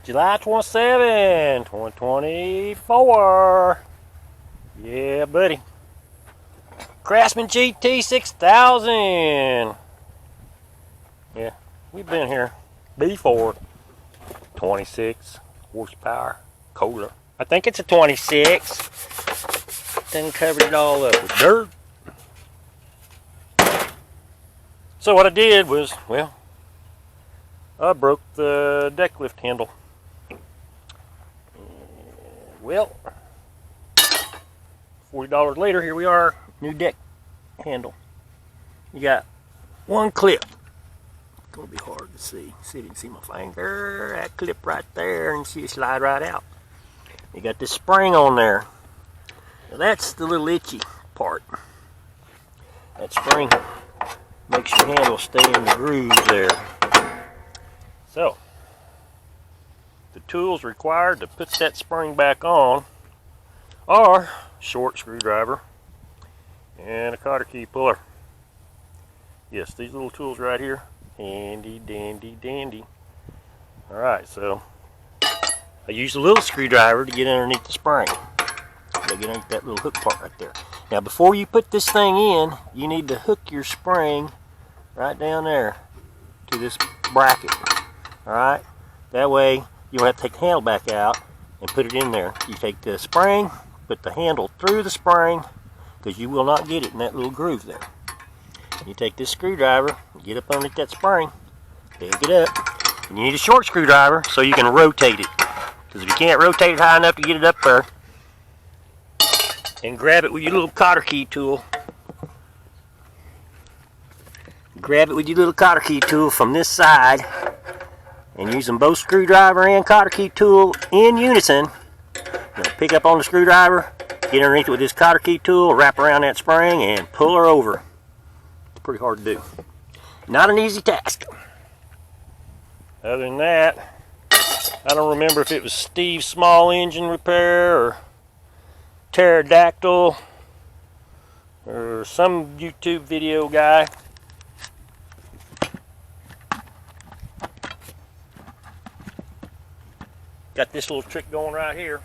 July 27, 2024. Yeah, buddy. Craftsman GT 6000. Yeah, we've been here before. 26 horsepower Kohler. I think it's a 26. Then covered it all up with dirt. So what I did was, well, I broke the deck lift handle. Well, $40 later, here we are, new deck handle. You got one clip. It's gonna be hard to see. See if you can see my finger. That clip right there, and see it slide right out. You got this spring on there. Now that's the little itchy part. That spring makes your handle stay in the grooves there. So, the tools required to put that spring back on are short screwdriver and a cotter key puller. Yes, these little tools right here, handy dandy dandy. Alright, so I use a little screwdriver to get underneath the spring. Get underneath that little hook part right there. Now before you put this thing in, you need to hook your spring right down there to this bracket. Alright, that way you don't have to take the handle back out and put it in there. You take the spring, put the handle through the spring, because you will not get it in that little groove there. You take this screwdriver, get up underneath that spring, pick it up, and you need a short screwdriver so you can rotate it. Because if you can't rotate it high enough to get it up there, and grab it with your little cotter key tool. Grab it with your little cotter key tool from this side, and using both screwdriver and cotter key tool in unison, pick up on the screwdriver, get underneath it with this cotter key tool, wrap around that spring, and pull her over. It's pretty hard to do. Not an easy task. Other than that, I don't remember if it was Steve's Small Engine Repair or Pterodactyl or some YouTube video guy. Got this little trick going right here.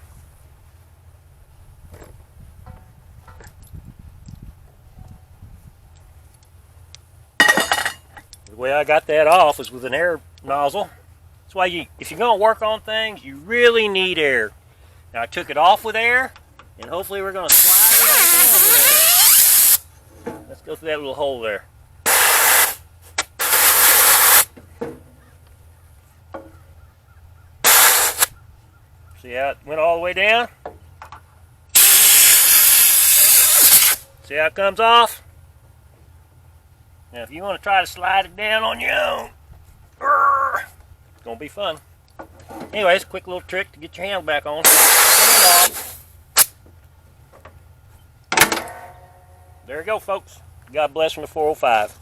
The way I got that off was with an air nozzle. That's why if you're going to work on things, you really need air. Now I took it off with air, and hopefully we're going to slide it back on with air. Let's go through that little hole there. See how it went all the way down? See how it comes off? Now if you want to try to slide it down on your own, it's going to be fun. Anyways, quick little trick to get your handle back on. There you go, folks. God bless from the 405.